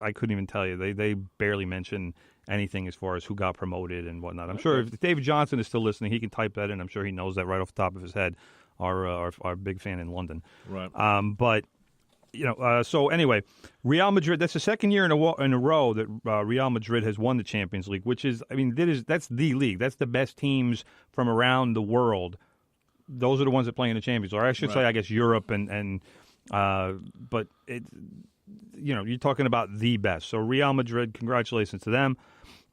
I couldn't even tell you. They barely mention anything as far as who got promoted and whatnot. I'm sure if David Johnson is still listening, he can type that in. I'm sure he knows that right off the top of his head. Our big fan in London. Right. But so anyway, Real Madrid. That's the second year in a row that Real Madrid has won the Champions League, which is, I mean, that's the league. That's the best teams from around the world. Those are the ones that play in the Champions League. Or I should say, I guess Europe but it, you're talking about the best. So Real Madrid, congratulations to them.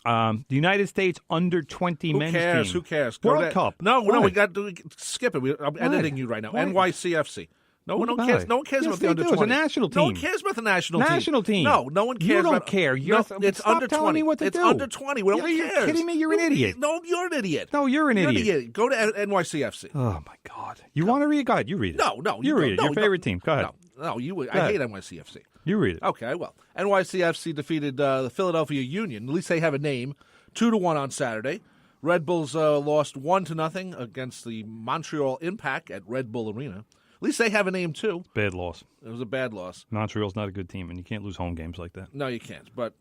The United States under-20 men's team. Who cares? World Cup. No, we got to skip it. I'm editing you right now. NYCFC. No one cares. No one cares about the under-20. It's a national team. No one cares about the national team. No one cares. You don't care. It's stop under telling 20. Me what to it's do. under 20. We don't care. You're kidding me? You're an idiot. No, you're an idiot. No, you're an idiot. Go to NYCFC. Oh, my God. You want to read it? Go ahead. You read it. No. You read it. Your favorite team. Go ahead. No, I hate NYCFC. You read it. Okay, well, NYCFC defeated the Philadelphia Union. At least they have a name. 2-1 on Saturday. Red Bulls lost 1-0 against the Montreal Impact at Red Bull Arena. At least they have a name, too. Bad loss. It was a bad loss. Montreal's not a good team, and you can't lose home games like that. No, you can't. But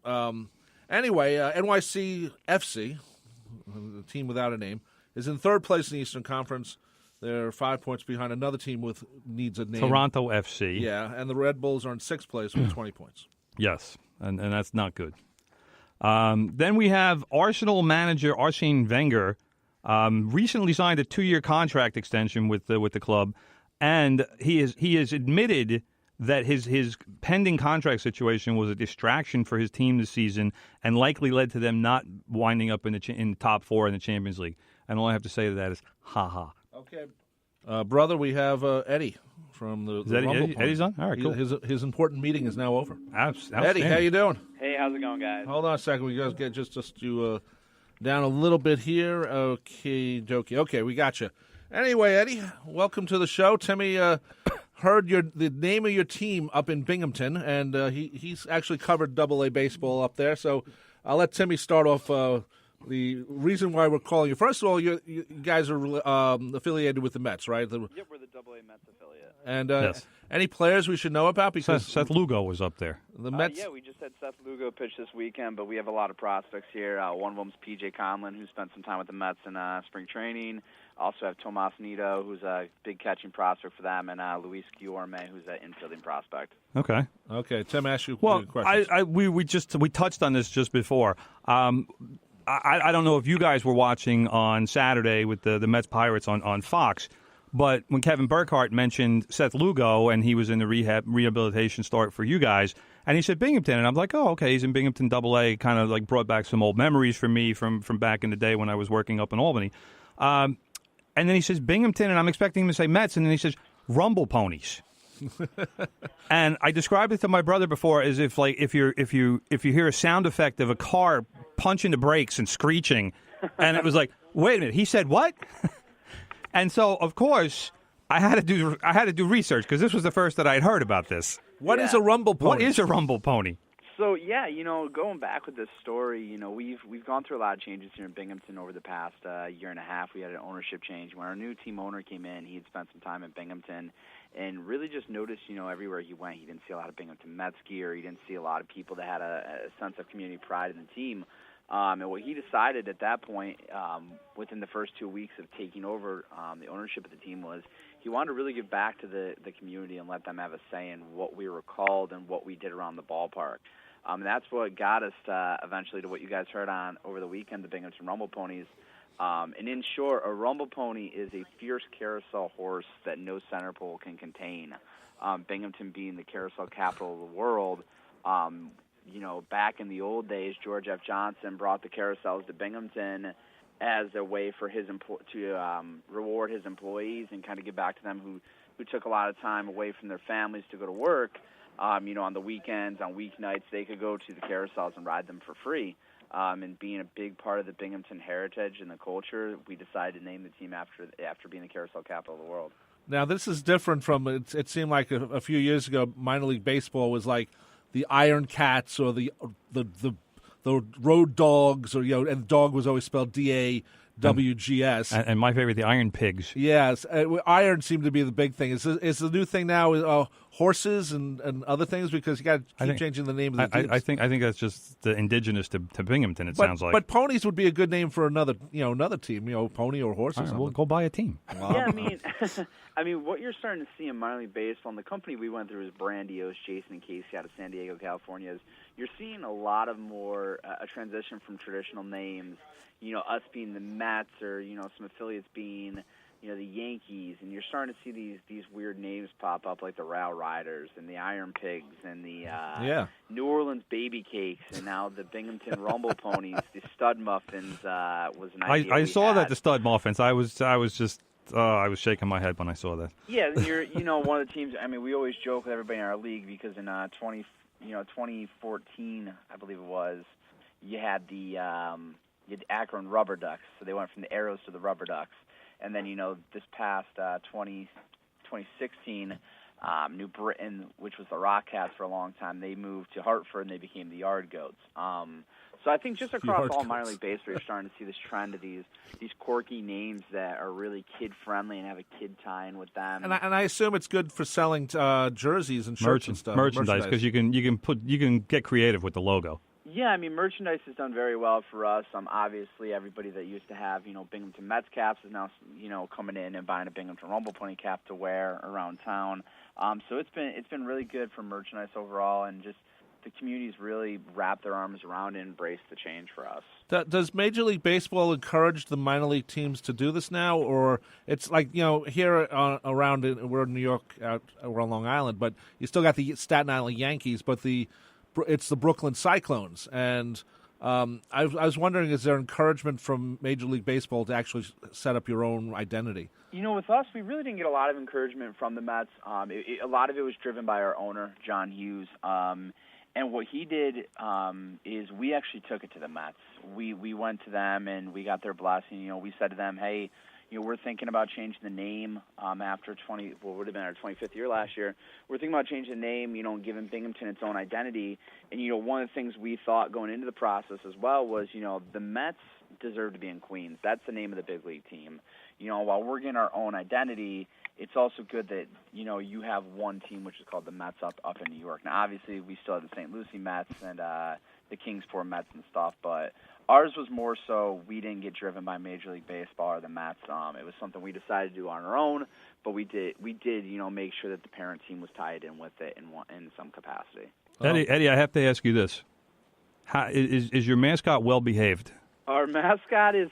anyway, NYCFC, the team without a name, is in third place in the Eastern Conference. They're 5 points behind another team needs a name. Toronto FC. Yeah, and the Red Bulls are in sixth place with 20 points. Yes, and that's not good. Then we have Arsenal manager Arsene Wenger recently signed a 2-year contract extension with the club, and he has admitted that his pending contract situation was a distraction for his team this season and likely led to them not winding up in the top 4 in the Champions League. And all I have to say to that is, ha ha. Okay, brother, we have Eddie from the Rumble. Eddie's on? All right, cool. His important meeting is now over. Eddie, how you doing? Hey, how's it going, guys? Hold on a second. We guys get just you down a little bit here. Okay, dokey. Okay, we got you. Anyway, Eddie, welcome to the show. Timmy heard the name of your team up in Binghamton, and he's actually covered AA baseball up there. So I'll let Timmy start off the reason why we're calling you. First of all, you guys are affiliated with the Mets, right? Yep, we're the AA Mets affiliate. And yes. Any players we should know about? Because Seth Lugo was up there. The Mets. Yeah, we just had Seth Lugo pitch this weekend, but we have a lot of prospects here. One of them's P.J. Conlon, who spent some time with the Mets in spring training. Also have Tomas Nido, who's a big catching prospect for them, and Luis Guillorme, who's an infielding prospect. Okay. Tim, ask you well, questions. we touched on this just before. I don't know if you guys were watching on Saturday with the Mets Pirates on Fox, but when Kevin Burkhardt mentioned Seth Lugo and he was in the rehabilitation start for you guys, and he said Binghamton, and I'm like, oh, okay, he's in Binghamton AA, kind of like brought back some old memories for me from back in the day when I was working up in Albany. And then he says Binghamton, and I'm expecting him to say Mets, and then he says Rumble Ponies. And I described it to my brother before as if you hear a sound effect of a car punching the brakes and screeching, and it was like, wait a minute, he said what? And so of course I had to do research because this was the first that I had heard about this. What is a Rumble Pony? What is a Rumble Pony? So yeah, going back with this story, we've gone through a lot of changes here in Binghamton over the past year and a half. We had an ownership change. When our new team owner came in, he had spent some time in Binghamton and really just noticed, everywhere he went, he didn't see a lot of Binghamton Mets gear. He didn't see a lot of people that had a sense of community pride in the team. And what he decided at that point, within the first 2 weeks of taking over the ownership of the team, was he wanted to really give back to the community and let them have a say in what we were called and what we did around the ballpark. And that's what got us eventually to what you guys heard on over the weekend, the Binghamton Rumble Ponies. And in short, a Rumble Pony is a fierce carousel horse that no center pole can contain. Binghamton being the carousel capital of the world, back in the old days, George F. Johnson brought the carousels to Binghamton as a way for to reward his employees and kind of give back to them who took a lot of time away from their families to go to work. On the weekends, on weeknights, they could go to the carousels and ride them for free. And being a big part of the Binghamton heritage and the culture, we decided to name the team after being the carousel capital of the world. Now, this is different from it seemed like a few years ago, minor league baseball was like the Iron Cats or the Road Dogs, or and dog was always spelled DAWG, WGS. And my favorite, the Iron Pigs. Yes, iron seemed to be the big thing. Is the new thing now horses and other things? Because you got to keep changing the name of the teams. I think that's just the indigenous to Binghamton. Sounds like. But ponies would be a good name for another team. Pony or horse or something. We'll go buy a team. Yeah, I mean, what you're starting to see in minor league baseball, and the company we went through is Brandios, Jason and Casey out of San Diego, California. Is you're seeing a lot of more a transition from traditional names. Us being the Mets, or some affiliates being the Yankees, and you're starting to see these weird names pop up, like the Rail Riders and the Iron Pigs and the New Orleans Baby Cakes, and now the Binghamton Rumble Ponies. The Stud Muffins was an idea. I saw had. that, the Stud Muffins. I was just I was shaking my head when I saw that. Yeah, you're one of the teams. I mean, we always joke with everybody in our league because in 2014, I believe it was, you had the Akron Rubber Ducks, so they went from the Arrows to the Rubber Ducks. And then, this past 2016, New Britain, which was the Rock Cats for a long time, they moved to Hartford and they became the Yard Goats. So I think just across all minor league baseball, you're starting to see this trend of these quirky names that are really kid-friendly and have a kid tie-in with them. And I assume it's good for selling jerseys and shirts and stuff. Merchandise, because you can get creative with the logo. Yeah, I mean, merchandise has done very well for us. Obviously, everybody that used to have, Binghamton Mets caps is now, coming in and buying a Binghamton Rumble Pony cap to wear around town. So it's been really good for merchandise overall, and just the community's really wrapped their arms around and embraced the change for us. Does Major League Baseball encourage the minor league teams to do this now, or it's like here around we're in New York, we're on Long Island, but you still got the Staten Island Yankees, but it's the Brooklyn Cyclones, and I was wondering, is there encouragement from Major League Baseball to actually set up your own identity? With us, we really didn't get a lot of encouragement from the Mets. A lot of it was driven by our owner, John Hughes, and what he did is we actually took it to the Mets. We went to them, and we got their blessing. We said to them, hey, we're thinking about changing the name after would have been our 25th year last year. We're thinking about changing the name, and giving Binghamton its own identity. And, one of the things we thought going into the process as well was, the Mets deserve to be in Queens. That's the name of the big league team. While we're getting our own identity, it's also good that, you have one team, which is called the Mets up in New York. Now, obviously, we still have the St. Lucie Mets and the Kingsport Mets and stuff, but ours was more so we didn't get driven by Major League Baseball or the Mets. It was something we decided to do on our own, but we did make sure that the parent team was tied in with it in some capacity. Eddie, I have to ask you this: is your mascot well behaved? Our mascot is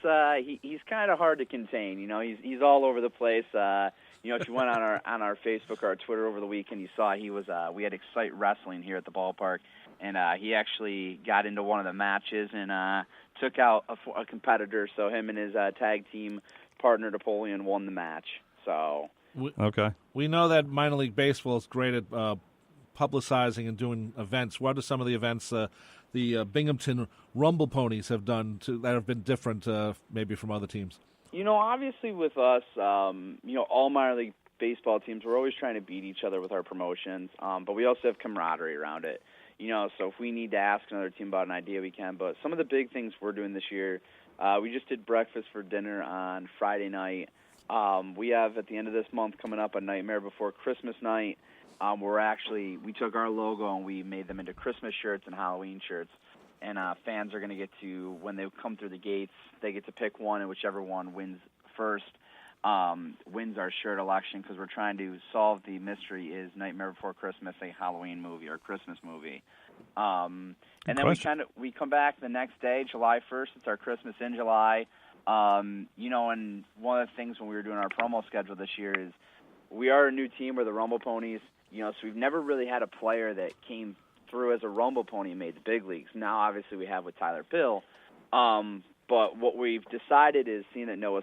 he's kind of hard to contain. He's all over the place. If you went on our Facebook or our Twitter over the weekend, you saw we had Excite Wrestling here at the ballpark, and he actually got into one of the matches and took out a competitor. So him and his tag team partner Napoleon won the match. So we know that minor league baseball is great at publicizing and doing events. What are some of the events the Binghamton Rumble Ponies have done that have been different maybe from other teams? Obviously with us, all minor league baseball teams, we're always trying to beat each other with our promotions, but we also have camaraderie around it. So if we need to ask another team about an idea, we can. But some of the big things we're doing this year, we just did breakfast for dinner on Friday night. We have, at the end of this month, coming up, a Nightmare Before Christmas night. We took our logo and we made them into Christmas shirts and Halloween shirts. And fans are going to get to, when they come through the gates, they get to pick one, and whichever one wins first wins our shirt election, because we're trying to solve the mystery, is Nightmare Before Christmas a Halloween movie or a Christmas movie? And then we come back the next day, July 1st. It's our Christmas in July. And one of the things when we were doing our promo schedule this year is we are a new team. We're the Rumble Ponies. So we've never really had a player that came through as a Rumble Pony and made the big leagues. Now, obviously, we have with Tyler Pill. But what we've decided is, seeing that Noah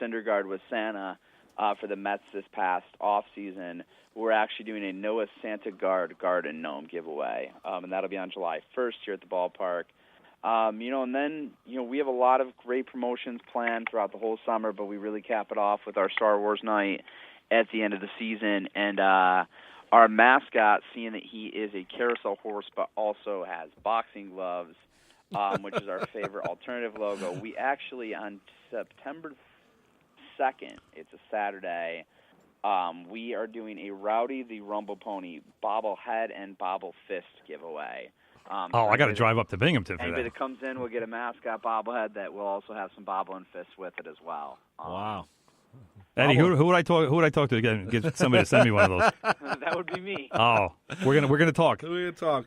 Syndergaard was Santa for the Mets this past offseason, we're actually doing a Noah Syndergaard Garden Gnome giveaway. And that'll be on July 1st here at the ballpark. And then, we have a lot of great promotions planned throughout the whole summer, but we really cap it off with our Star Wars night at the end of the season. And our mascot, seeing that he is a carousel horse but also has boxing gloves, which is our favorite alternative logo. We actually, on September 2nd, it's a Saturday, we are doing a Rowdy the Rumble Pony bobblehead and bobble fist giveaway. I got to drive up to Binghamton for anybody that. that comes in will get a mascot bobblehead that will also have some bobble and fists with it as well. Wow. Eddie, who would I talk to again? Get somebody to send me one of those. That would be me. Oh, we're gonna talk. We're gonna talk.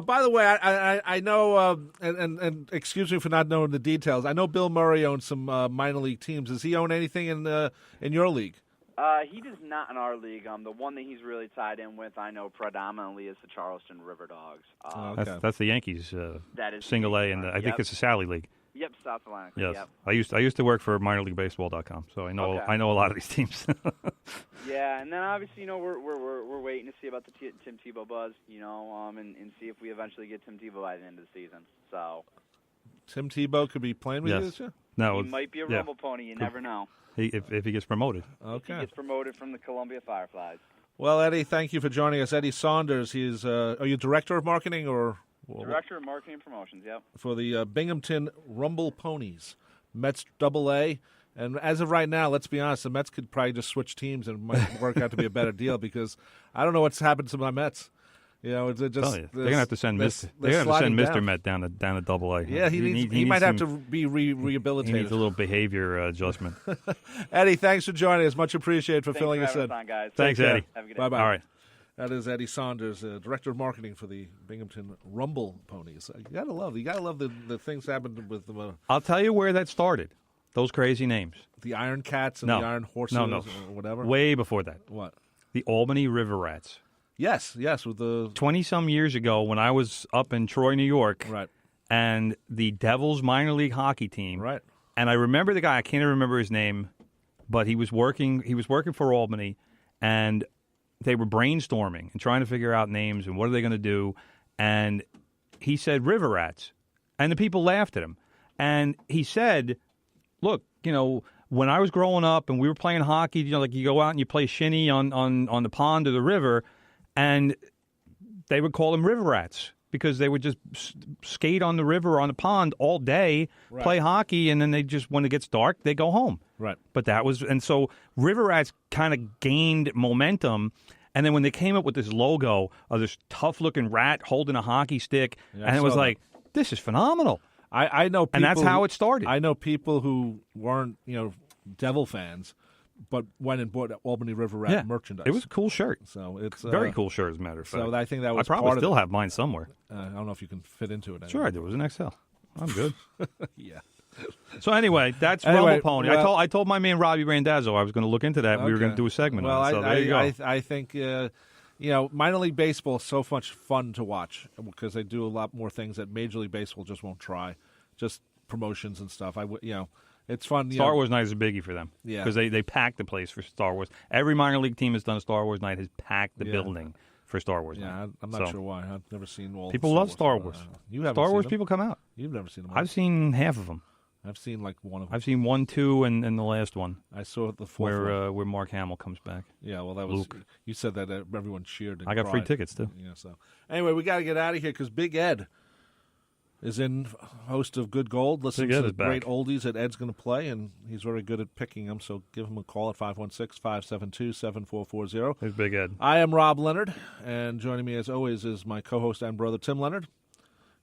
By the way, I know, and excuse me for not knowing the details. I know Bill Murray owns some minor league teams. Does he own anything in your league? He does not in our league. The one that he's really tied in with, I know predominantly, is the Charleston River Dogs. Okay. That's the Yankees that is single A, and I think it's the Sally League. Yep, South Atlantic. Yes, Yep. I used to work for minorleaguebaseball.com, so I know a lot of these teams. Yeah, and then obviously, we're waiting to see about the Tim Tebow buzz, and see if we eventually get Tim Tebow by the end of the season. So Tim Tebow could be playing with you this year? No, he might be a Rumble Pony. You never know. If he gets promoted. Okay. If he gets promoted from the Columbia Fireflies. Well, Eddie, thank you for joining us. Eddie Saunders, he's are you director of marketing or? Director of Marketing and Promotions, yep. For the Binghamton Rumble Ponies, Mets AA. And as of right now, let's be honest, the Mets could probably just switch teams and it might work out to be a better deal because I don't know what's happened to my Mets. It's just they're gonna have to send sliding Mr. down. Met down to AA. Yeah, he might have to be rehabilitated. He needs a little behavior adjustment. Eddie, thanks for joining us. Much appreciated for filling us in. Guys. Thanks, Eddie. Have a good day. Bye-bye. All right. That is Eddie Saunders, Director of Marketing for the Binghamton Rumble Ponies. You gotta love the things that happened with them. I'll tell you where that started. Those crazy names. The Iron Cats and No. the Iron Horses No. or whatever. Way before that. What? The Albany River Rats. Yes, with the 20-some years ago when I was up in Troy, New York, right, and the Devils minor league hockey team. right. And I remember the guy, I can't even remember his name, but he was working for Albany, and they were brainstorming and trying to figure out names and what are they going to do. And he said River Rats. And the people laughed at him. And he said, look, when I was growing up and we were playing hockey, like you go out and you play shinny on the pond or the river, and they would call them River Rats because they would just skate on the river or on the pond all day, right, play hockey, and then they just, when it gets dark, they go home. Right. But and so River Rats kind of gained momentum, and then when they came up with this logo of this tough-looking rat holding a hockey stick, and it was like, this is phenomenal. I know people, and that's how it started. I know people who weren't, Devil fans, but went and bought Albany River Rat merchandise. It was a cool shirt. So it's very cool shirt, as a matter of fact. So I think that was I probably part still of have mine somewhere. I don't know if you can fit into it. Sure, I do. It was an XL. I'm good. Yeah. So anyway, that's Rumble Pony. I told my man Robbie Randazzo I was going to look into that. Okay. We were going to do a segment on it. So there you go. I think minor league baseball is so much fun to watch because they do a lot more things that Major League Baseball just won't try, just promotions and stuff. It's fun. Star Wars Night is a biggie for them. Yeah. Because they packed the place for Star Wars. Every minor league team has done a Star Wars Night, has packed the building for Star Wars Night. Yeah, I'm not sure why. I've never seen all. People love Star Wars. You haven't Star seen Wars them? people come out. You've never seen them. I've seen half of them. I've seen like one of them. I've seen 1, 2, and the last one. I saw the fourth one. Where Mark Hamill comes back. Yeah, well, that was Luke. You said that everyone cheered. And I got cried. free tickets too. Yeah. So anyway, we got to get out of here because Big Ed is in, host of Good Gold. Listen to the great oldies that Ed's going to play, and he's very good at picking them. So give him a call at 516-572-7440. There's Big Ed. I am Rob Leonard, and joining me as always is my co-host and brother Tim Leonard.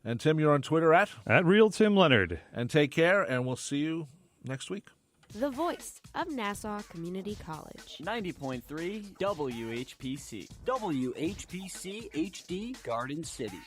And Tim, you're on Twitter at Real Tim Leonard. And take care, and we'll see you next week. The voice of Nassau Community College. 90.3 WHPC. WHPC HD Garden City.